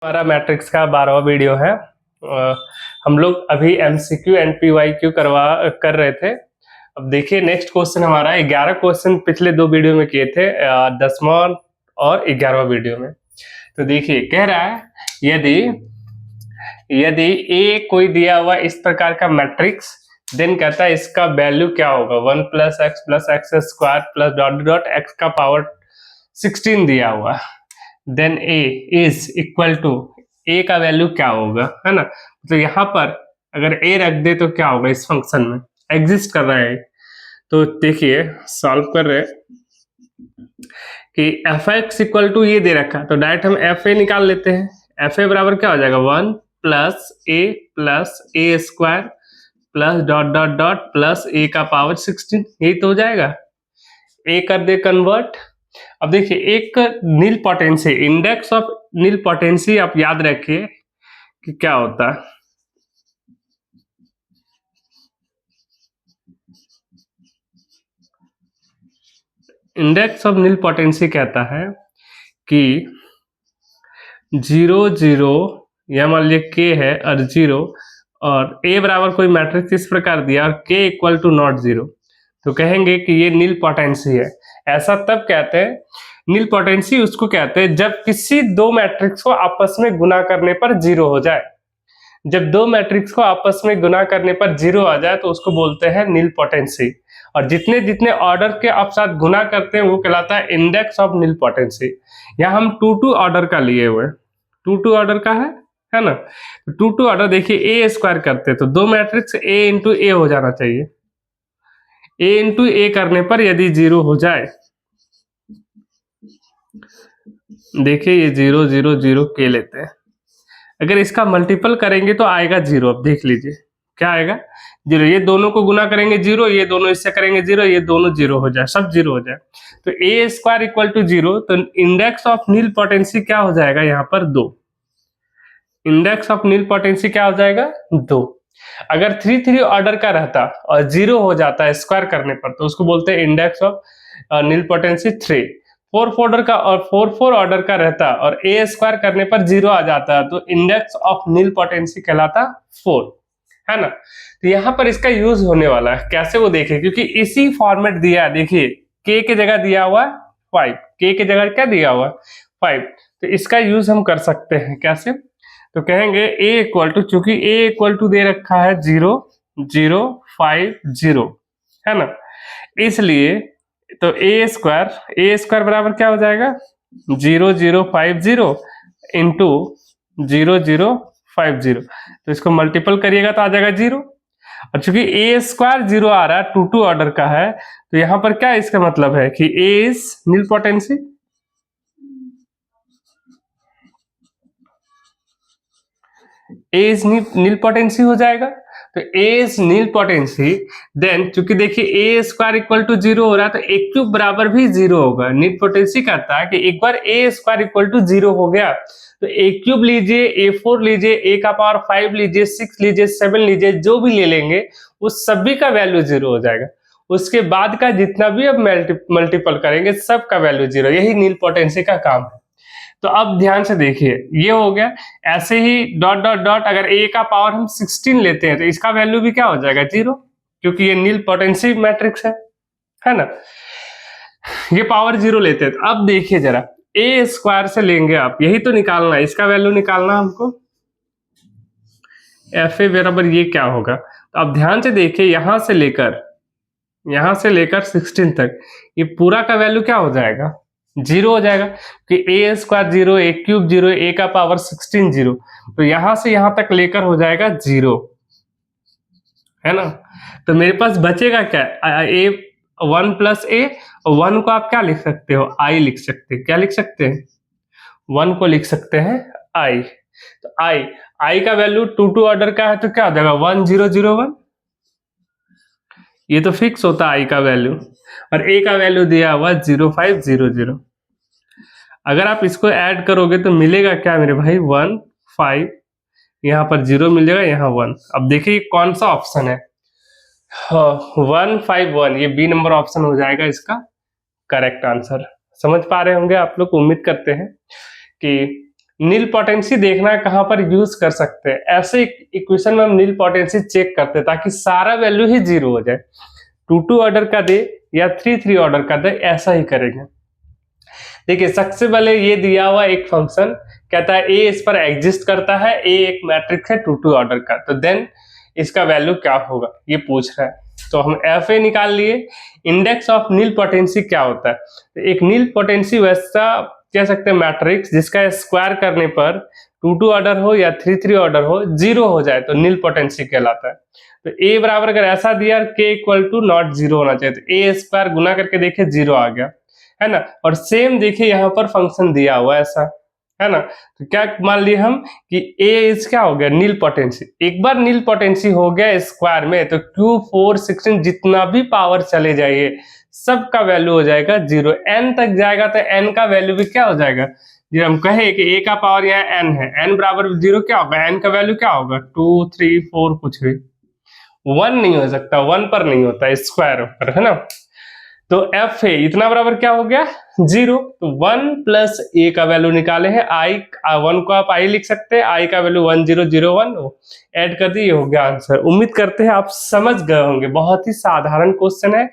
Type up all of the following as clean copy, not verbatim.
हमारा मैट्रिक्स का 12वां वीडियो है। हम लोग अभी एमसीक्यू एंड पीवाईक्यू कर रहे थे। अब देखिए नेक्स्ट क्वेश्चन हमारा 11 क्वेश्चन पिछले 2 वीडियो में किए थे, 10वां और 11वां वीडियो में। तो देखिए कह रहा है यदि ए कोई दिया हुआ इस प्रकार का मैट्रिक्स, देन कहता है इसका वैल्यू क्या होगा, 1 + x square plus dot dot x का पावर 16 दिया हुआ, then a is equal to, a का वैल्यू क्या होगा, है ना। तो यहाँ पर अगर a रख दे तो क्या होगा, इस फंक्शन में एग्जिस्ट कर रहा है। तो देखिए सॉल्व कर रहे कि f(x) इक्वल टू ये दे रखा, तो डायरेक्ट हम fa निकाल लेते हैं। fa बराबर क्या हो जाएगा, 1 + a square plus dot dot dot plus a का पावर 16, यही तो हो जाएगा। a कर दे कन्वर्ट। अब देखिए एक nilpotency, index of nil potency आप याद रखिए कि क्या होता है। इंडेक्स ऑफ नील पोटेंसी कहता है कि 0 0 या मान लीजिए k है और 0 और a बराबर कोई मैट्रिक्स इस प्रकार दिया और k इक्वल टू नॉट 0, तो कहेंगे कि ये नील पोटेंसी है। ऐसा तब कहते हैं, नील पोटेंसी उसको कहते हैं जब किसी दो मैट्रिक्स को आपस में गुना करने पर 0 हो जाए। जब दो मैट्रिक्स को आपस में गुना करने पर 0 आ जाए तो उसको बोलते हैं नील पोटेंसी। और जितने जितने ऑर्डर के आप साथ गुना करते हैं वो कहलाता है इंडेक्स ऑफ नील पोटेंसी। यहाँ हम 2 ऑर्डर का लिए हुए, 2 ऑर्डर का है ना। 2 ऑर्डर देखिए a स्क्वायर करते तो दो मैट्रिक्स a इंटू ए हो जाना चाहिए। a इंटू ए करने पर यदि 0 हो जाए, देखिए ये 0 0 0 के लेते हैं, अगर इसका मल्टीपल करेंगे तो आएगा 0। अब देख लीजिए क्या आएगा, 0। ये दोनों को गुना करेंगे 0, ये दोनों इससे करेंगे 0, ये दोनों 0 हो जाए, सब 0 हो जाए, तो a स्क्वायर इक्वल टू 0। तो इंडेक्स ऑफ नील पोटेंसी क्या हो जाएगा, यहाँ पर 2। इंडेक्स ऑफ नील पोटेंसी क्या हो जाएगा, 2। अगर 3 3 ऑर्डर का रहता और 0 हो जाता है स्क्वायर करने पर, तो उसको बोलते हैं index of nil potency 3। 4 order का और 4 ऑर्डर का रहता और a स्क्वायर करने पर 0 आ जाता, तो इंडेक्स ऑफ नील पोटेंसी कहलाता 4, है ना। तो यहाँ पर इसका यूज होने वाला है, कैसे वो देखें, क्योंकि इसी फॉर्मेट दिया है। देखिए k के जगह दिया हुआ 5, k के जगह क्या दिया हुआ 5, तो इसका यूज हम कर सकते हैं कैसे। तो कहेंगे a इक्वल टू, चूंकि a इक्वल टू दे रखा है 0 0 5 0, है ना, इसलिए तो a स्क्वायर बराबर क्या हो जाएगा, 0 0 5 0 इंटू 0 0 5 0। तो इसको मल्टीपल करिएगा तो आ जाएगा 0। और चूंकि a स्क्वायर 0 आ रहा है, 2 ऑर्डर का है, तो यहाँ पर क्या इसका मतलब है कि a is nil potency. A is nil potency हो जाएगा। तो A is nil potency, then चूंकि देखिए a स्क्वायर इक्वल टू 0 हो रहा है, तो a क्यूब बराबर भी 0 होगा। नील पोटेंसी कहता है कि एक बार a स्क्वायर इक्वल टू 0 हो गया तो a क्यूब लीजिए, a4 लीजिए, a का पावर 5 लीजिए, 6 लीजिए, 7 लीजिए, जो भी ले लेंगे उस सभी का वैल्यू 0 हो जाएगा। उसके बाद का जितना भी अब मल्टीपल करेंगे सबका वैल्यू 0। यही नील पोटेंसी का काम है। तो अब ध्यान से देखिए ये हो गया। ऐसे ही डॉट डॉट डॉट, अगर a का पावर हम 16 लेते हैं तो इसका वैल्यू भी क्या हो जाएगा, 0, क्योंकि ये नील पोटेंसी मैट्रिक्स है ना। ये पावर 0 लेते हैं। तो अब देखिए जरा, a स्क्वायर से लेंगे आप, यही तो निकालना है, इसका वैल्यू निकालना हमको। fa बराबर ये क्या होगा, तो अब ध्यान से देखिए यहां से लेकर 16 तक ये पूरा का वैल्यू क्या हो जाएगा, 0 हो जाएगा, कि a square 0, a cube 0, a का पावर 16 0, तो यहां से यहां तक लेकर हो जाएगा 0, है ना। तो मेरे पास बचेगा क्या, a 1 + a, 1 को आप क्या लिख सकते हो, i लिख सकते हैं। क्या लिख सकते हैं, 1 को लिख सकते हैं i। तो i का वैल्यू 2 ऑर्डर का है तो क्या हो जाएगा, 1 0 0 1, ये तो फिक्स होता है i का वैल्यू, और a का वैल्यू दिया हुआ 0 5 0 0। अगर आप इसको ऐड करोगे तो मिलेगा क्या मेरे भाई, 1 5, यहाँ पर 0 मिल जाएगा, यहाँ 1। अब देखिए कौन सा ऑप्शन है, 1 5 1, ये बी नंबर ऑप्शन हो जाएगा इसका करेक्ट आंसर। समझ पा रहे होंगे आप लोग, उम्मीद करते हैं कि नील पोटेंसी देखना है कहाँ पर यूज कर सकते हैं, ऐसे इक्वेशन में हम नील पोटेंसी चेक करते हैं ताकि सारा वैल्यू ही 0 हो जाए। 2 ऑर्डर का दे या 3 ऑर्डर का दे, ऐसा ही करेंगे। देखिए सबसे पहले ये दिया हुआ एक फंक्शन कहता है ए इस पर एग्जिस्ट करता है, ए एक मैट्रिक्स है 2 ऑर्डर का, तो देन इसका वैल्यू क्या होगा ये पूछ रहा है। तो हम एफ ए निकाल लिए। इंडेक्स ऑफ नील पोटेंसी क्या होता है, तो एक नील पोटेंसी वैसा कह सकते हैं मैट्रिक्स जिसका स्क्वायर करने पर 2 ऑर्डर हो या 3 ऑर्डर हो 0 हो जाए तो नील पोटेंसी कहलाता है। तो ए बराबर अगर ऐसा दिया के इक्वल टू नॉट 0 होना चाहिए, तो ए स्क्वायर गुना करके देखिए 0 आ गया है ना। और सेम देखिए यहाँ पर फंक्शन दिया हुआ है ऐसा, है ना। तो क्या मान लिए हम कि ए इज क्या हो गया नील पोटेंसी। एक बार नील पोटेंसी हो गया स्क्वायर में तो क्यू 4 16 जितना भी पावर चले जाइए सबका वैल्यू हो जाएगा 0। n तक जाएगा तो n का वैल्यू भी क्या हो जाएगा, जो हम कहे कि a का पावर यहाँ n है, n बराबर 0 क्या होगा, n का वैल्यू क्या होगा 2 3 4 कुछ भी, 1 नहीं हो सकता, 1 पर नहीं होता स्क्वायर पर, है ना। तो एफ ए इतना बराबर क्या हो गया 0। तो 1 प्लस ए का वैल्यू निकाले हैं आई, 1 को आप आई लिख सकते हैं, आई का वैल्यू 1001 ऐड कर दिए, हो गया आंसर। उम्मीद करते हैं आप समझ गए होंगे, बहुत ही साधारण क्वेश्चन है,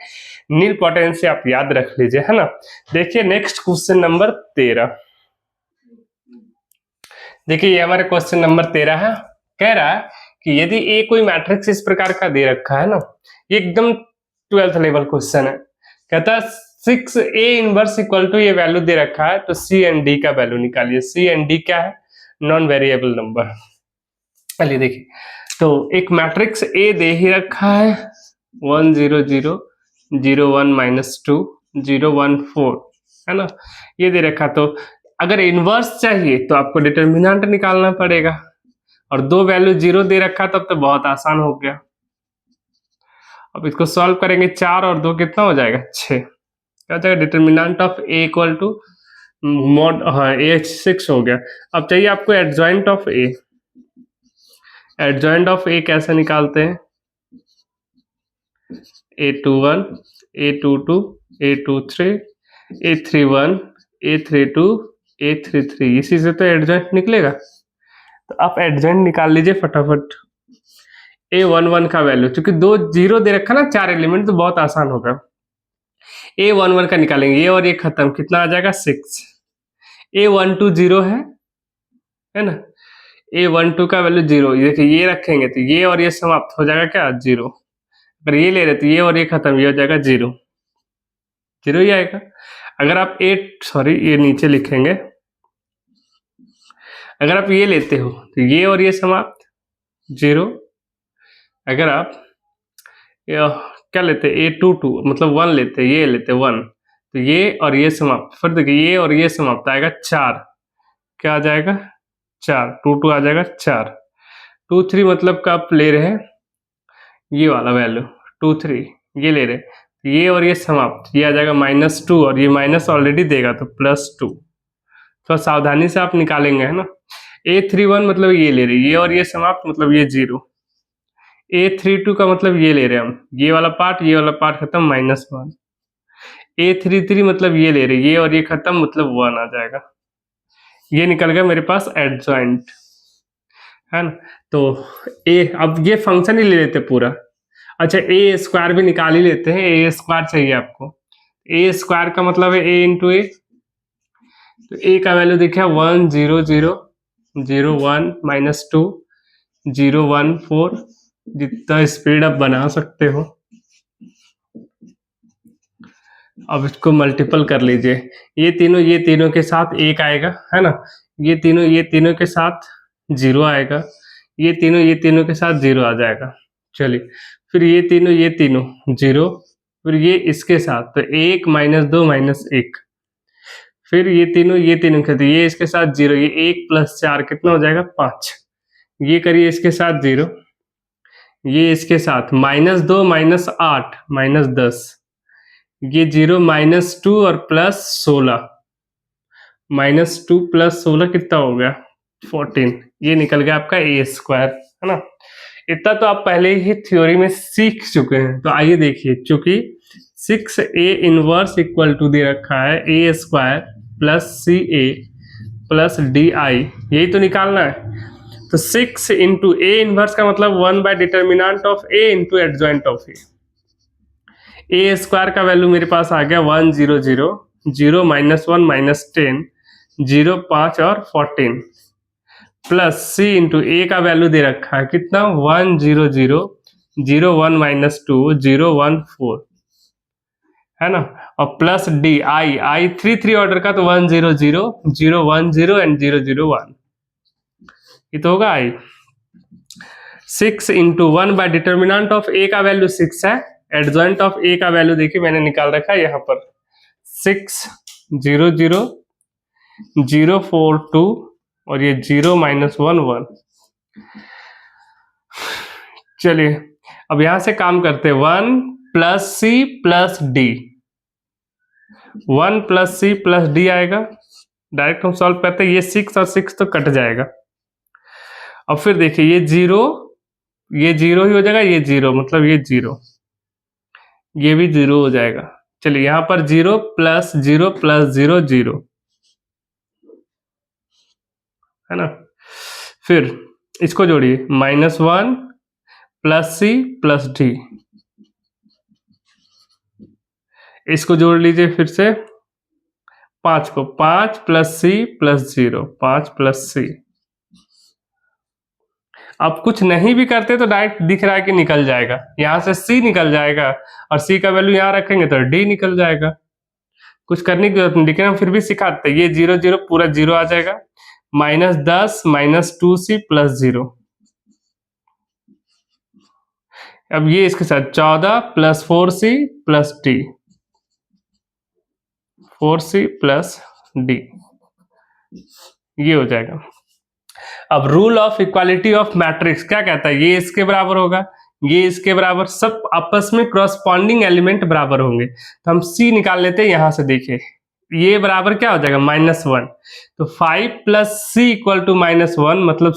नील पोटेंसी आप याद रख लीजिए, है ना। देखिए नेक्स्ट क्वेश्चन नंबर 13। देखिए ये हमारे क्वेश्चन नंबर 13 है। कह रहा है कि यदि ए कोई मैट्रिक्स इस प्रकार का दे रखा है ना, ये एकदम 12th लेवल क्वेश्चन है। कहता है 6a इनवर्स इक्वल टू ये वैल्यू दे रखा है, तो c एंड d का वैल्यू निकालिए। c एंड d क्या है, नॉन वेरिएबल नंबर। चलिए देखिए, तो एक मैट्रिक्स a दे ही रखा है 1 0 0 0 1 -2 0 1 4, है ना, ये दे रखा। तो अगर इनवर्स चाहिए तो आपको डिटरमिनेंट निकालना पड़ेगा, और दो वैल्यू 0 दे रखा तब तो बहुत आसान हो गया। अब इसको सॉल्व करेंगे, 4 और 2 कितना हो जाएगा 6, क्या हो जाएगा determinant of A equal to mod, हाँ ए 6 हो गया। अब चाहिए आपको adjoint of A. Adjoint of A कैसे निकालते हैं, a21 a22 a23 a31 a32 a33, इसी से तो एडजॉइंट निकलेगा। तो आप एडजॉइंट निकाल लीजिए फटाफट। a11 का वैल्यू, क्योंकि 2 0 दे रखा ना 4 एलिमेंट, तो बहुत आसान होगा। a11 का निकालेंगे, ये और ये खत्म, कितना आ जाएगा 6। a12 0 है ना, a12 का वैल्यू 0, देखिए ये रखेंगे तो ये और ये समाप्त हो जाएगा क्या 0। अगर ये ले रहे तो ये और ये खत्म, ये हो जाएगा 0 0 ही आएगा। अगर आप ये नीचे लिखेंगे, अगर आप ये लेते हो तो ये और ये समाप्त 0। अगर आप क्या लेते a22 मतलब 1 लेते, ये लेते 1, तो ये और ये समाप्त, फिर देखिए ये और ये समाप्त आएगा 4, क्या आ जाएगा 4, 2 2 आ जाएगा 4, 2 3 मतलब का आप ले रहे हैं ये वाला वैल्यू 2 3, ये ले रहे हैं, ये और ये समाप्त, ये आ जाएगा -2, और ये माइनस ऑलरेडी देगा तो +2। तो सावधानी से आप निकालेंगे, है ना। a31 मतलब ये ले रहे, ये और ये समाप्त मतलब ये 0। a32 का मतलब ये ले रहे हैं हम, ये वाला पार्ट खत्म -1। a33 मतलब ये ले रहे, ये और ये खत्म मतलब 1 आ जाएगा। ये निकल गया मेरे पास एडजॉइंट, है ना। तो अब ये फंक्शन ही ले लेते पूरा। अच्छा ए स्क्वायर भी निकाल ही लेते हैं, ए स्क्वायर चाहिए आपको। ए स्क्वायर का मतलब है a इंटू ए, तो ए का वैल्यू देखिए 1 0 0 0 1 -2 0 1 4, जितना स्पीड आप बना सकते हो। अब इसको मल्टीपल कर लीजिए, ये तीनों के साथ 1 आएगा, है ना, ये तीनों के साथ 0 आएगा, ये तीनों के साथ 0 आ जाएगा। चलिए फिर ये तीनों 0, फिर ये इसके साथ तो 1 -2 -1, फिर ये तीनों के, तो ये इसके साथ 0, ये 1 + 4 कितना हो जाएगा 5, ये करिए इसके साथ 0, ये इसके साथ -2 -8 -10, ये 0 -2 और +16, -2 + 16 कितना हो गया 14, ये निकल गया आपका ए स्क्वायर, है ना। इतना तो आप पहले ही थ्योरी में सीख चुके हैं। तो आइए देखिए, चूंकि 6a इनवर्स इक्वल टू दे रखा है a² + 3a, plus D I, यही तो निकालना है। तो 6 इंटू ए इनवर्स का मतलब 1 bye determinant of A into adjoint of A square का वैल्यू मेरे पास आ गया 1 0 0 0 -1 -10 0 5 और 14 प्लस सी इंटू ए का वैल्यू दे रखा है कितना 1 0 0 0 1 -2 0 1 4 है ना, और plus D I I 3 3 order का तो 1 0 0 0 1 0 एंड 0 0 1, ये तो होगा आई। 6 into 1 bye determinant of A का वैल्यू 6 है, एडजॉइंट ऑफ ए का वैल्यू देखिए मैंने निकाल रखा है यहाँ पर 6 0 0 0 4 2 और ये 0 -1 1। चलिए अब यहां से काम करते हैं, 1 plus c plus d, 1 plus c plus d आएगा, डायरेक्ट हम सॉल्व करते हैं, ये 6 और 6 तो कट जाएगा। अब फिर देखिए ये 0 ही हो जाएगा, ये 0 मतलब ये 0, ये भी 0 हो जाएगा। चलिए यहां पर 0 प्लस 0 प्लस 0 0 है ना, फिर इसको जोड़िए -1 प्लस सी प्लस डी, इसको जोड़ लीजिए फिर से 5 को, 5 प्लस सी प्लस 0 5 प्लस सी। अब कुछ नहीं भी करते तो डायरेक्ट दिख रहा है कि निकल जाएगा, यहां से सी निकल जाएगा और सी का वैल्यू यहां रखेंगे तो डी निकल जाएगा, कुछ करने की जरूरत नहीं, लेकिन हम फिर भी सिखाते हैं। ये 0 0 पूरा 0 आ जाएगा, -10 -2c प्लस 0, अब ये इसके साथ 14 plus 4c plus D, 4c plus D, ये हो जाएगा। अब rule of equality of matrix क्या कहता है, ये इसके बराबर होगा, ये इसके बराबर, सब आपस में क्रॉसपॉन्डिंग एलिमेंट बराबर होंगे, तो हम c निकाल लेते हैं। यहां से देखिए ये बराबर क्या हो जाएगा -1, तो 5 प्लस सी इक्वल टू -1, मतलब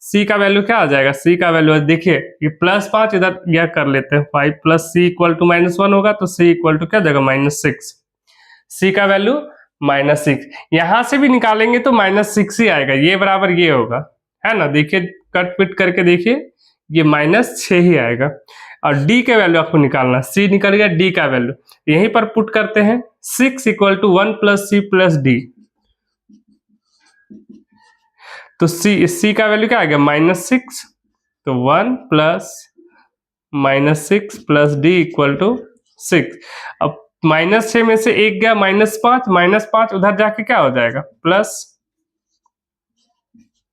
c का वैल्यू क्या आ जाएगा, c का वैल्यू देखिए ये +5 इधर यह कर लेते हैं, 5 प्लस सी इक्वल टू -1 होगा तो c इक्वल टू क्या जाएगा -6, c का वैल्यू -6, यहां से भी निकालेंगे तो -6 ही आएगा, ये बराबर ये होगा, है ना, देखिए कट पिट करके देखिए ये -6 ही आएगा। और d के वैल्यू आपको निकालना, c निकल गया, d का वैल्यू यहीं पर पुट करते हैं, 6 equal to 1 plus c plus d, तो c का वैल्यू क्या आ गया -6, तो 1 plus -6 plus d equal to 6। अब -6 में से एक गया -5 उधर जाके क्या हो जाएगा प्लस,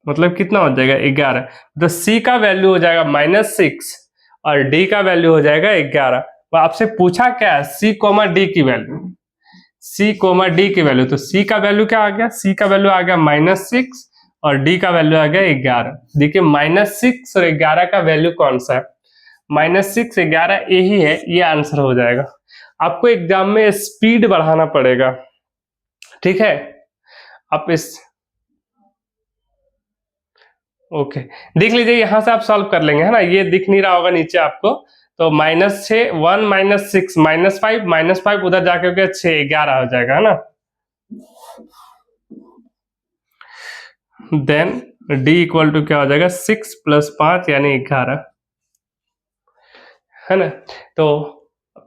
मतलब कितना हो जाएगा 11, तो c का वैल्यू हो जाएगा -6 और d का वैल्यू हो जाएगा 11। तो आपसे पूछा क्या है, c, d की वैल्यू, c, d की वैल्यू, तो c का वैल्यू क्या आ गया, c का वैल्यू आ गया -6 और d का वैल्यू आ गया 11। देखिए -6 और 11 का वैल्यू कौन सा है, -6 11 यही है, ये आंसर हो जाएगा। आपको एग्जाम में स्पीड बढ़ाना पड़ेगा, ठीक है, आप इस ओके देख लीजिए, यहां से आप सॉल्व कर लेंगे, है ना, ये दिख नहीं रहा होगा नीचे आपको, तो -6 1 -6 -5 उधर जाके हो गया 6 11 हो जाएगा, है ना। देन d इक्वल टू क्या हो जाएगा 6 + 5 यानी 11, है ना। तो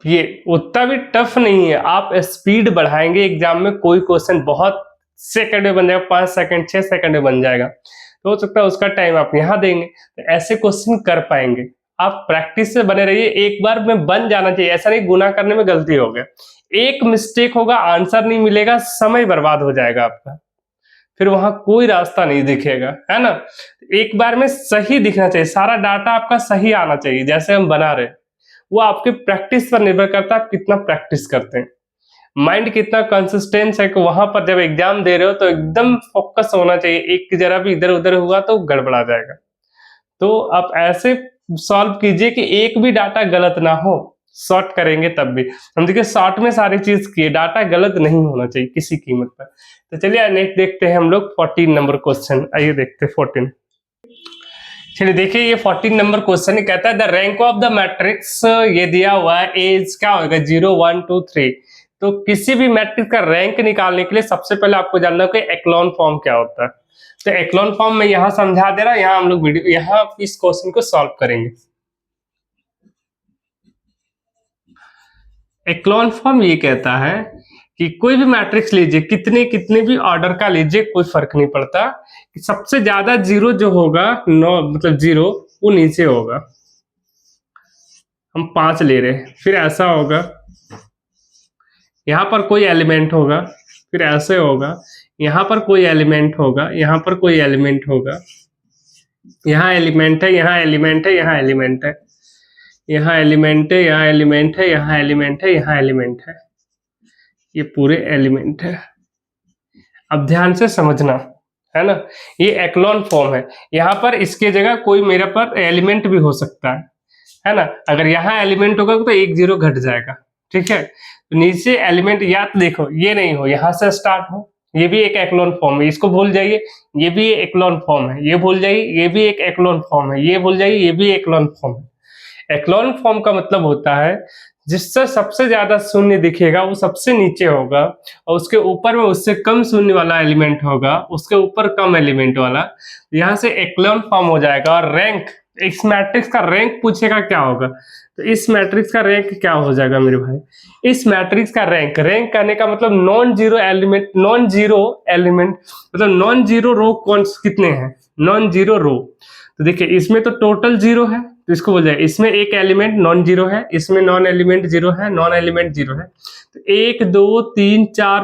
ये उतना भी टफ नहीं है, आप स्पीड बढ़ाएंगे एग्जाम में, कोई क्वेश्चन बहुत सेकंड में बन जाएगा, 5 सेकंड 6 सेकंड में बन जाएगा, तो हो सकता है उसका टाइम आप यहाँ देंगे तो ऐसे क्वेश्चन कर पाएंगे। आप प्रैक्टिस से बने रहिए, एक बार में बन जाना चाहिए, ऐसा नहीं गुना करने में गलती हो गया, एक मिस्टेक होगा आंसर नहीं मिलेगा, समय बर्बाद हो जाएगा आपका, फिर वहां कोई रास्ता नहीं दिखेगा, है ना। एक बार में सही दिखना चाहिए, सारा डाटा आपका सही आना चाहिए, जैसे हम बना रहे, वो आपके प्रैक्टिस पर निर्भर करता है, आप कितना प्रैक्टिस करते हैं, माइंड कितना कंसिस्टेंस है कि वहां पर जब एग्जाम दे रहे हो तो एकदम फोकस होना चाहिए, एक जरा भी इधर उधर हुआ तो गड़बड़ा जाएगा। तो आप ऐसे सॉल्व कीजिए कि एक भी डाटा गलत ना हो, शॉर्ट करेंगे तब भी, हम देखिए शॉर्ट में सारी चीज किए, डाटा गलत नहीं होना चाहिए किसी कीमत पर। तो चलिए नेक्स्ट देखते हैं हम लोग 14 नंबर क्वेश्चन, आइए देखते हैं 14। चलिए देखिए ये 14 नंबर क्वेश्चन कहता है the rank of the matrix, ये दिया हुआ है, एज क्या होगा 0 1 2 3, तो किसी भी मैट्रिक्स का रैंक निकालने के लिए सबसे पहले आपको जानना है कि एक्लोन फॉर्म क्या होता है। तो एक्लोन फॉर्म में यहाँ समझा दे रहा है, यहाँ हम लोग वीडियो यहाँ इस क्वेश्चन को सॉल्व करेंगे। एक्लोन फॉर्म ये कहता है कि कोई भी मैट्रिक्स लीजिए, कितने भी ऑर्डर का लीजिए, कोई फर्क नहीं पड़ता, कि सबसे ज्यादा जीरो जो होगा, मतलब जीरो, वो नीचे होगा। हम 5 ले रहे हैं, फिर ऐसा होगा, यहाँ पर कोई एलिमेंट होगा, फिर ऐसे होगा, यहाँ पर कोई एलिमेंट होगा, यहाँ पर कोई एलिमेंट होगा, यहाँ एलिमेंट है, यहाँ एलिमेंट है, यहाँ एलिमेंट है, यहाँ एलिमेंट है, यहाँ एलिमेंट है, यहाँ एलिमेंट है, यहाँ एलिमेंट है, ये पूरे एलिमेंट है। अब ध्यान से समझना, है ना, ये एक्लोन फॉर्म है। यहाँ पर इसके जगह कोई मेरे पर एलिमेंट भी हो सकता है ना। अगर यहाँ एलिमेंट होगा तो 1 0 घट जाएगा, ठीक है। तो नीचे एलिमेंट या तो देखो ये नहीं हो, यहाँ से स्टार्ट हो, ये भी एक एक्लोन फॉर्म है, इसको भूल जाइए, ये भी एक्लोन फॉर्म है, ये भूल जाइए, ये भी एक एक्लोन फॉर्म है, ये भूल जाइए, ये भी एक्लोन फॉर्म है। एक्लोन फॉर्म का मतलब होता है जिससे सबसे ज्यादा शून्य दिखेगा वो सबसे नीचे होगा, और उसके ऊपर में उससे कम शून्य वाला एलिमेंट होगा, उसके ऊपर कम एलिमेंट वाला, यहाँ से एक्लोन फॉर्म हो जाएगा। और रैंक, इस मैट्रिक्स का रैंक पूछेगा क्या होगा, तो इस मैट्रिक्स का रैंक क्या हो जाएगा मेरे भाई, इस मैट्रिक्स का रैंक, रैंक करने का मतलब non zero element, non zero element मतलब नॉन जीरो रो कौन कितने हैं, नॉन जीरो रो। तो देखिए इसमें तो टोटल जीरो है, तो इसको बोल जाए इसमें एक एलिमेंट नॉन जीरो है, इसमें नॉन एलिमेंट जीरो है, नॉन एलिमेंट जीरो है। तो 1 2 3 4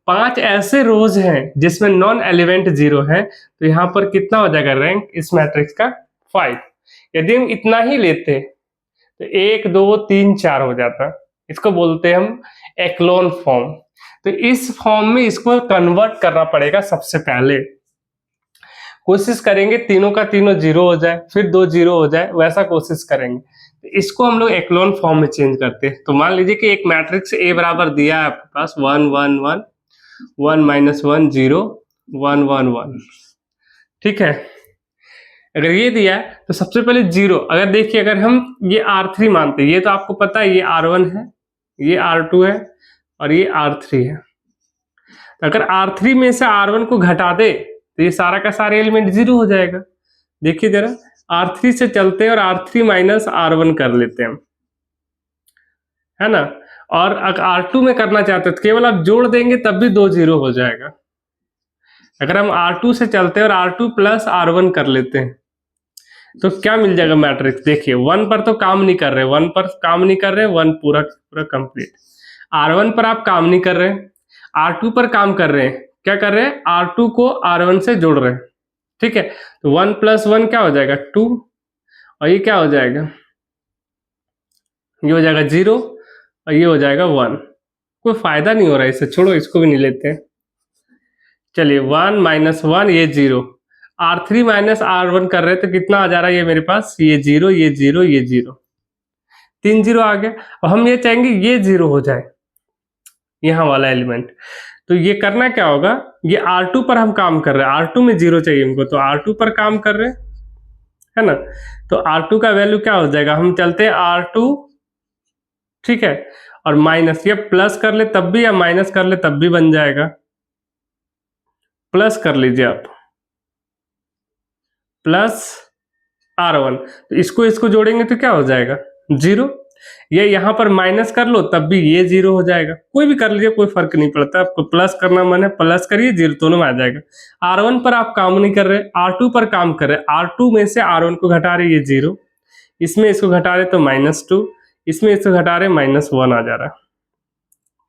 5 ऐसे रोज हैं जिसमें नॉन एलिमेंट जीरो है, तो यहाँ पर कितना हो जाएगा रैंक इस मैट्रिक्स का 5। यदि हम इतना ही लेते तो 1 2 3 4 हो जाता, इसको बोलते हैं हम एक्लोन फॉर्म। तो इस फॉर्म में इसको कन्वर्ट करना पड़ेगा। सबसे पहले कोशिश करेंगे तीनों का तीनों जीरो हो जाए, फिर 2 जीरो हो जाए, वैसा कोशिश करेंगे। तो इसको हम लोग एक्लोन फॉर्म में चेंज करते हैं। तो मान लीजिए कि एक मैट्रिक्स ए बराबर दिया है आपके पास 1 1 1 1 -1 0 1 1 1, ठीक है। अगर ये दिया है तो सबसे पहले जीरो, अगर देखिए अगर हम ये R3 मानते हैं, ये तो आपको पता है ये R1 है, ये R2 है और ये R3 है। तो अगर R3 में से R1 को घटा दे तो ये सारा का सारा एलिमेंट जीरो हो जाएगा। देखिए जरा, R3 से चलते हैं और R3 माइनस R1 कर लेते हैं, है ना। और अगर R2 में करना चाहते हैं तो केवल आप जोड़ देंगे तब भी 2 जीरो हो जाएगा। अगर हम R2 से चलते हैं और R2 प्लस R1 कर लेते हैं तो क्या मिल जाएगा मैट्रिक्स। देखिए 1 पर तो काम नहीं कर रहे, 1 पर काम नहीं कर रहे, 1 पूरा पूरा कंप्लीट। R1 पर आप काम नहीं कर रहे, R2 पर काम कर रहे हैं। क्या कर रहे हैं, R2 को R1 से जोड़ रहे हैं, ठीक है। तो 1 + 1 क्या हो जाएगा 2, और ये क्या हो जाएगा, ये हो जाएगा 0 और ये हो जाएगा 1। कोई फायदा नहीं हो रहा है इससे, छोड़ो इसको भी नहीं लेते हैं। चलिए 1 - 1 ये 0, R3 माइनस R1 कर रहे हैं तो कितना आ जा रहा है ये मेरे पास, ये 0 ये 0 ये 0, 3 जीरो आ गया। और हम ये चाहेंगे ये 0 हो जाए, यहाँ वाला एलिमेंट। तो ये करना क्या होगा, ये R2 पर हम काम कर रहे हैं, R2 में 0 चाहिए हमको, तो R2 पर काम कर रहे हैं, है ना। तो R2 का वैल्यू क्या हो जाएगा, हम चलते हैं R2, ठीक है, और माइनस, ये प्लस कर ले तब भी या माइनस कर ले तब भी बन जाएगा। प्लस कर लीजिए आप, प्लस R1, तो इसको जोड़ेंगे तो क्या हो जाएगा 0। ये यहाँ पर माइनस कर लो तब भी ये 0 हो जाएगा। कोई भी कर लीजिए, कोई फर्क नहीं पड़ता, आपको प्लस करना मन है प्लस करिए, 0 दोनों में आ जाएगा। R1 पर आप काम नहीं कर रहे, R2 पर काम कर रहे, R2 में से R1 को घटा रहे, ये 0, इसमें इसको घटा रहे तो -2, इसमें इसको घटा रहे -1 आ जा रहा है,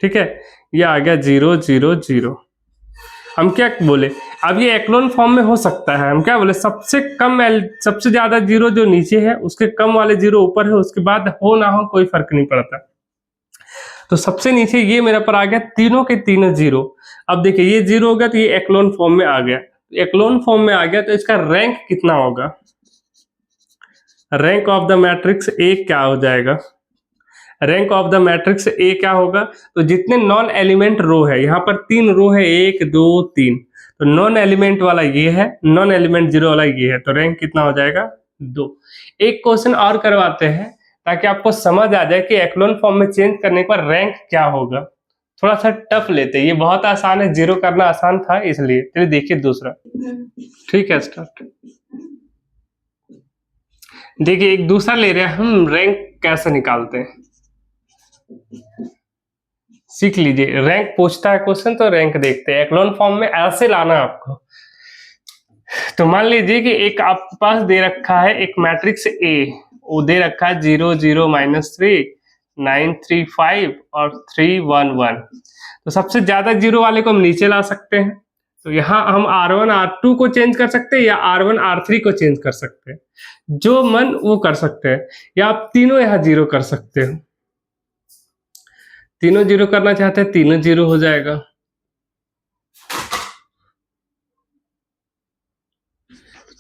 ठीक है। ये आ गया 0 0 0। हम क्या बोले, अब ये एक्लोन फॉर्म में हो सकता है, हम क्या बोले, सबसे कम सबसे ज्यादा जीरो जो नीचे है उसके कम वाले जीरो ऊपर है, उसके बाद हो ना हो कोई फर्क नहीं पड़ता। तो सबसे नीचे ये मेरा पर आ गया तीनों के तीनों जीरो। अब देखिए ये 0 हो गया तो ये एक्लोन फॉर्म में आ गया, एक्लोन फॉर्म में आ गया तो इसका रैंक कितना होगा, rank of the matrix A क्या हो जाएगा, rank of the matrix A क्या होगा। तो जितने नॉन एलिमेंट रो है, यहाँ पर 3 रो है 1 2 3, तो नॉन एलिमेंट वाला ये है, नॉन एलिमेंट जीरो वाला ये है, तो रैंक कितना हो जाएगा 2। एक क्वेश्चन और करवाते हैं ताकि आपको समझ आ जाए कि एक्लोन फॉर्म में चेंज करने पर रैंक क्या होगा। थोड़ा सा टफ लेते हैं, ये बहुत आसान है, जीरो करना आसान था इसलिए। चलिए देखिए दूसरा। ठीक है, स्टार्ट। देखिए एक दूसरा ले रहे हैं हम, रैंक कैसे निकालते हैं सीख लीजिए। रैंक पूछता है क्वेश्चन तो रैंक देखते हैं। एक्लोन फॉर्म में ऐसे लाना है आपको। तो मान लीजिए कि एक आपके पास दे रखा है एक मैट्रिक्स ए, वो दे रखा है 0 0 -3 9 3 5 और 3 1 1। तो सबसे ज्यादा जीरो वाले को हम नीचे ला सकते हैं। तो यहाँ हम R1 R2 को चेंज कर सकते हैं या R1 R3 को चेंज कर सकते हैं, जो मन वो कर सकते हैं, या आप तीनों यहाँ जीरो कर सकते हो। तीनों जीरो करना चाहते हैं, तीनों जीरो हो जाएगा।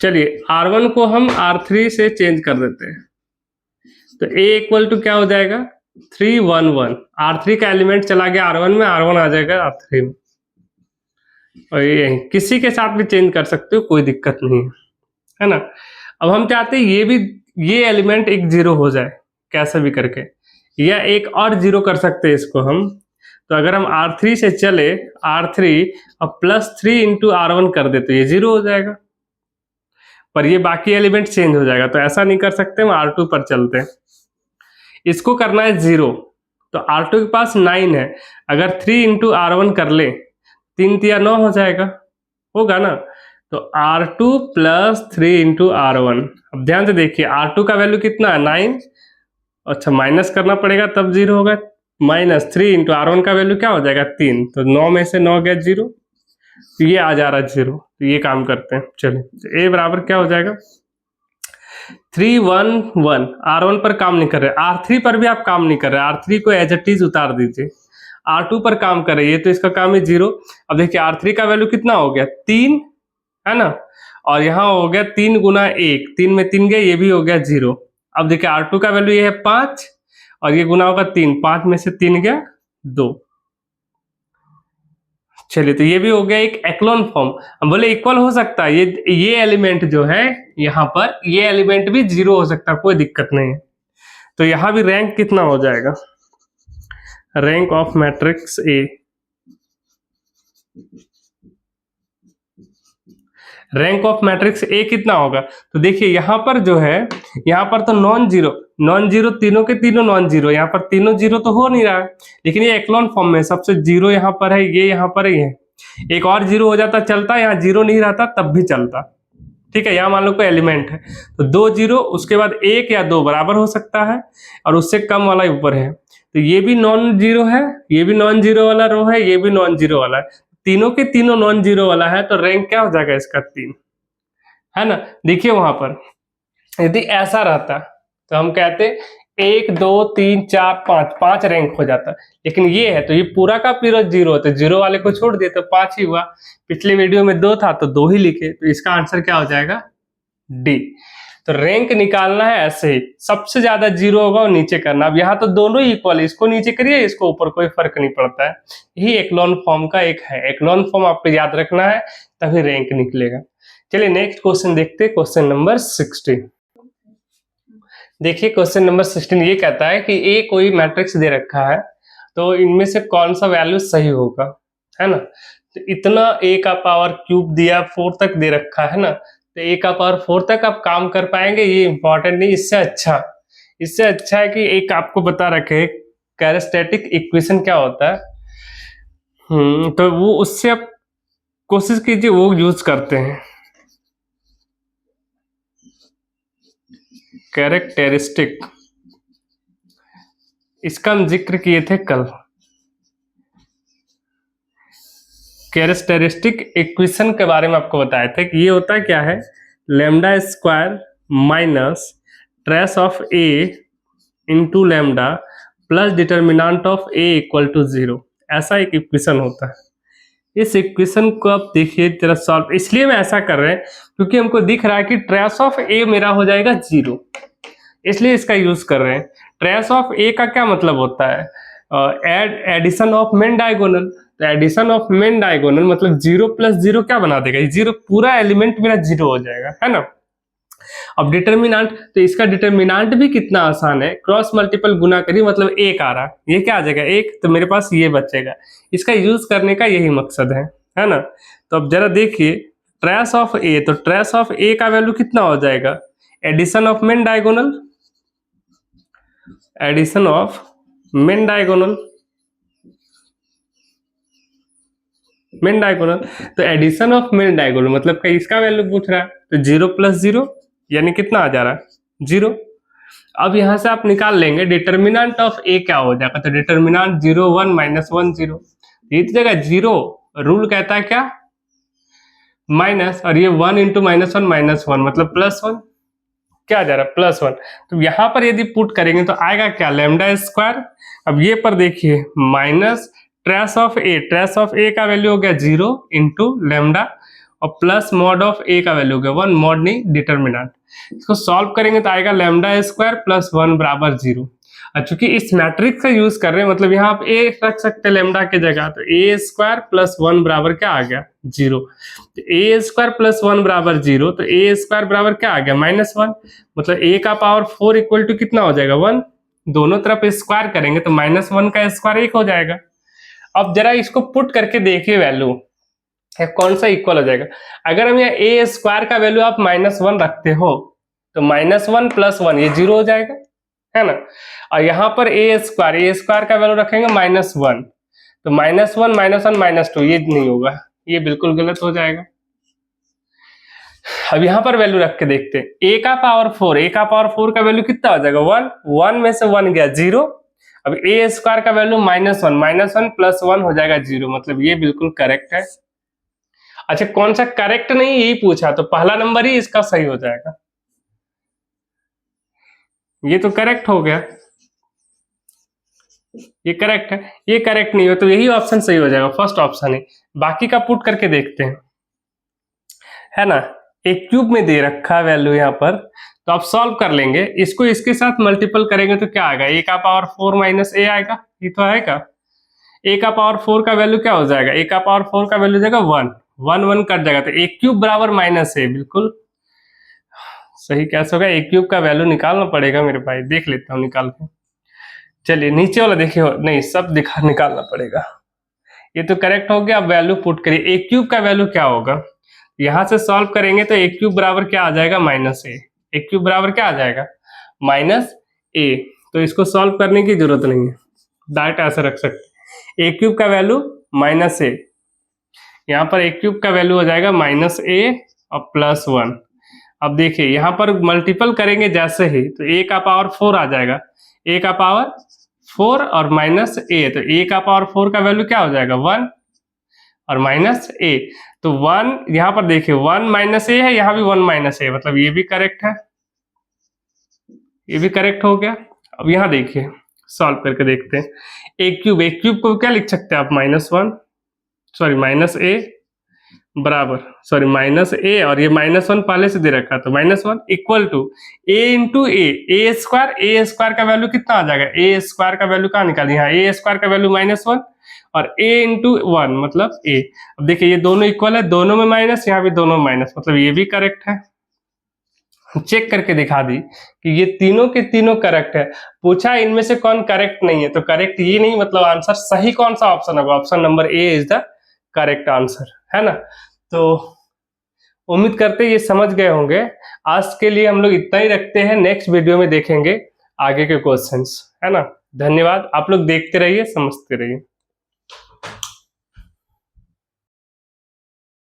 चलिए R1 को हम R3 से चेंज कर देते हैं। तो A इक्वल टू क्या हो जाएगा 3 1 1। R3 का एलिमेंट चला गया R1 में, R1 आ जाएगा R3 में। और ये किसी के साथ भी चेंज कर सकते हो, कोई दिक्कत नहीं है ना। अब हम चाहते हैं ये एलिमेंट एक जीरो हो जाए कैसे भी करके, या एक और जीरो कर सकते हैं इसको हम। तो अगर हम R3 से चले, R3 और +3 इंटू R1 कर दे तो ये जीरो हो जाएगा, पर ये बाकी एलिमेंट चेंज हो जाएगा। तो ऐसा नहीं कर सकते, हम R2 पर चलते हैं। इसको करना है जीरो, तो R2 के पास 9 है, अगर 3 इंटू R1 कर ले, 3 तिया 9 हो जाएगा, होगा ना। तो R2 + 3 इंटू R1। अब ध्यान से देखिए R2 का वैल्यू कितना है 9, अच्छा माइनस करना पड़ेगा तब जीरो होगा। -3 इंटू R1 का वैल्यू क्या हो जाएगा 3, तो 9 में से 9 गया जीरो, तो ये आ जा रहा है जीरो। तो ये काम करते हैं, चलिए। तो A बराबर क्या हो जाएगा 3 1 1। R1 पर काम नहीं कर रहे, R3 पर भी आप काम नहीं कर रहे, R3 को एज इट इज उतार दीजिए। R2 पर काम कर रही है तो इसका काम है जीरो। अब देखिए R3 का वैल्यू कितना हो गया 3, है ना, और यहाँ हो गया 3 गुना 1, 3 में 3 गया, ये भी हो गया जीरो। अब देखिए R2 का वैल्यू ये है 5 और ये गुना होगा 3, 5 में से 3 गया 2। चलिए तो ये भी हो गया एक एक्लोन फॉर्म। हम बोले इक्वल हो सकता है, ये एलिमेंट जो है यहाँ पर, ये एलिमेंट भी जीरो हो सकता है, कोई दिक्कत नहीं है। तो यहाँ भी रैंक कितना हो जाएगा, rank of matrix A, rank of matrix A कितना होगा। तो देखिए यहाँ पर जो है, यहाँ पर तो नॉन जीरो तीनों के तीनों नॉन जीरो, यहाँ पर तीनों जीरो तो हो नहीं रहा है, लेकिन ये एक्लोन फॉर्म में सबसे जीरो यहाँ पर है, ये यहाँ पर ही है। एक और जीरो हो जाता चलता, यहाँ जीरो नहीं रहता तब भी चलता, ठीक है। यहाँ मान लो कोई एलिमेंट है तो 2 जीरो, उसके बाद 1 या 2 बराबर हो सकता है, और उससे कम वाला ऊपर है। तो ये भी नॉन जीरो है, ये भी नॉन जीरो वाला रो है, ये भी नॉन जीरो वाला है, तीनों के तीनों नॉन जीरो वाला है। तो रैंक क्या हो जाएगा इसका 3, है ना। देखिए वहां पर यदि ऐसा रहता तो हम कहते 1 2 3 4 5, 5 रैंक हो जाता, लेकिन ये है तो ये पूरा का पूरा जीरो है, तो जीरो वाले को छोड़ दिए तो 5 ही हुआ। पिछले वीडियो में 2 था तो 2 ही लिखे, तो इसका आंसर क्या हो जाएगा डी। तो रैंक निकालना है ऐसे ही, सबसे ज्यादा जीरो होगा और नीचे करना। अब यहाँ तो दोनों ही इक्वल है, इसको नीचे करिए इसको ऊपर, कोई फर्क नहीं पड़ता है। यही एक्लोन फॉर्म का एक है, एक्लोन फॉर्म आपको याद रखना है तभी रैंक निकलेगा। चलिए नेक्स्ट क्वेश्चन देखते हैं, क्वेश्चन नंबर 16। देखिए क्वेश्चन नंबर 16 ये कहता है कि ए कोई मैट्रिक्स दे रखा है, तो इनमें से कौन सा वैल्यू सही होगा, है ना। तो इतना a का पावर क्यूब दिया, 4 तक दे रखा है ना, तो a का पावर 4 तक आप काम कर पाएंगे, ये इंपॉर्टेंट नहीं। इससे अच्छा है कि एक आपको बता रखे कैरेस्टेटिक इक्वेशन क्या होता है, तो वो उससे आप कोशिश कीजिए वो यूज करते हैं। कैरेक्टरिस्टिक, इसका हम जिक्र किए थे कल। कैरेक्टरिस्टिक इक्वेशन के बारे में आपको बताया था कि ये होता क्या है, lambda square minus trace of A into lambda plus determinant of A equal to 0, ऐसा एक इक्वेशन होता है। इस इक्वेशन को आप देखिए जरा सॉल्व, इसलिए मैं ऐसा कर रहे हैं क्योंकि हमको दिख रहा है कि ट्रेस ऑफ ए मेरा हो जाएगा 0, इसलिए इसका यूज कर रहे हैं। ट्रेस ऑफ ए का क्या मतलब होता है, एडिशन ऑफ मेन डायगोनल। तो एडिशन ऑफ मेन डायगोनल मतलब 0 + 0 क्या बना देगा, 0, पूरा एलिमेंट मेरा 0 हो जाएगा, है ना। अब डिटर्मिनेंट, तो इसका डिटर्मिनेंट भी कितना आसान है, क्रॉस मल्टीपल गुना करिए मतलब एक आ रहा, ये क्या आ जाएगा एक, तो मेरे पास ये बचेगा। इसका यूज करने का यही मकसद है ना। तो अब जरा देखिए ट्रेस ऑफ ए, तो ट्रेस ऑफ ए का वैल्यू कितना हो जाएगा, addition of main diagonal, addition of main diagonal, main diagonal. तो एडिशन ऑफ मेन डायगोनल मतलब कहीं इसका वैल्यू पूछ रहा है, तो 0 + 0 यानी कितना आ जा रहा है 0। अब यहां से आप निकाल लेंगे डिटर्मिनेंट ऑफ ए क्या हो जाएगा, तो डिटर्मिनेंट 0 1 -1 0, ये तो जगह 0, रूल कहता है क्या माइनस, और ये 1 × -1 मतलब +1, क्या आ जा रहा है +1। तो यहां पर यदि पुट करेंगे तो आएगा क्या λ²। अब ये पर देखिए minus trace of A, trace of A का वैल्यू हो गया 0 × लैम्डा, और प्लस मॉड ऑफ ए का वैल्यू हो गया 1, मॉड नहीं डिटर्मिनेंट। इसको सॉल्व करेंगे तो आएगा λ² + 1 = 0। और चूंकि इस मैट्रिक्स का यूज कर रहे हैं मतलब यहाँ आप ए रख सकते हैं लैम्डा के जगह, तो a² + 1 बराबर क्या आ गया 0। तो a² + 1 बराबर 0, तो a² बराबर क्या आ गया -1, मतलब a का पावर 4 = कितना हो जाएगा 1, दोनों तरफ स्क्वायर करेंगे तो -1 का स्क्वायर 1 हो जाएगा। अब जरा इसको पुट करके देखिए वैल्यू कौन सा इक्वल हो जाएगा। अगर हम यहाँ a² का वैल्यू आप -1 रखते हो तो -1 + 1 ये 0 हो जाएगा, है ना। और यहाँ पर a² का वैल्यू रखेंगे -1, तो -1 -1 -2 ये नहीं होगा, ये बिल्कुल गलत हो जाएगा। अब यहाँ पर वैल्यू रख के देखते हैं a का पावर 4, a का पावर 4 का वैल्यू कितना हो जाएगा 1, 1 में से 1 गया 0। अब a² का वैल्यू -1 + 1 हो जाएगा 0, मतलब ये बिल्कुल करेक्ट है। अच्छा कौन सा करेक्ट नहीं यही पूछा, तो पहला नंबर ही इसका सही हो जाएगा, ये तो करेक्ट हो गया, ये करेक्ट है, ये करेक्ट नहीं हो तो यही ऑप्शन सही हो जाएगा, फर्स्ट ऑप्शन है। बाकी का पुट करके देखते हैं, है ना। एक क्यूब में दे रखा वैल्यू यहाँ पर, तो आप सॉल्व कर लेंगे, इसको इसके साथ मल्टीपल करेंगे तो क्या आएगा, a का पावर 4 - a आएगा, ये तो आएगा। a का पावर 4 का वैल्यू क्या हो जाएगा, a का पावर 4 का वैल्यू जाएगा 1, 1 1 कट जाएगा, तो a³ बराबर -a, बिल्कुल सही कैसे होगा। a³ का वैल्यू निकालना पड़ेगा मेरे भाई, देख लेता हूँ निकाल के। चलिए नीचे वाला देखिए, नहीं सब निकालना पड़ेगा, ये तो करेक्ट हो गया। अब वैल्यू पुट करिए, a³ का वैल्यू क्या होगा, यहां से सॉल्व करेंगे तो a³ बराबर क्या आ जाएगा -a, a³ बराबर क्या आ जाएगा -a। तो इसको सॉल्व करने की जरूरत नहीं है, डायरेक्ट ऐसे रख सकते हैं, a³ का वैल्यू -a, यहाँ पर a³ का वैल्यू हो जाएगा -a और +1। अब देखिए यहाँ पर मल्टीपल करेंगे जैसे ही, तो a का पावर 4 आ जाएगा, a का पावर 4 और -a, तो a का पावर 4 का वैल्यू क्या हो जाएगा 1 और -a, तो 1 यहाँ पर देखिए 1 -a है, यहाँ भी 1 - a, मतलब ये भी करेक्ट है, ये भी करेक्ट हो गया। अब यहाँ देखिए सॉल्व करके देखते हैं, a³ को क्या लिख सकते हैं आप -a बराबर -a, और ये -1 पहले से दे रखा, तो -1 इक्वल टू a × a² का वैल्यू कितना आ जाएगा, a² का वैल्यू कहाँ निकाली, यहाँ a² का वैल्यू -1 और a × 1 मतलब a। अब देखिए ये दोनों इक्वल है, दोनों में माइनस, यहाँ भी दोनों माइनस, मतलब ये भी करेक्ट है। चेक करके दिखा दी कि ये तीनों के तीनों करेक्ट है। पूछा इनमें से कौन करेक्ट नहीं है, तो करेक्ट ये नहीं मतलब आंसर सही कौन सा ऑप्शन होगा, option number A is the correct answer, है ना। तो उम्मीद करते ये समझ गए होंगे। आज के लिए हम लोग इतना ही रखते हैं, नेक्स्ट वीडियो में देखेंगे आगे के क्वेश्चंस, है ना। धन्यवाद, आप लोग देखते रहिए, समझते रहिए।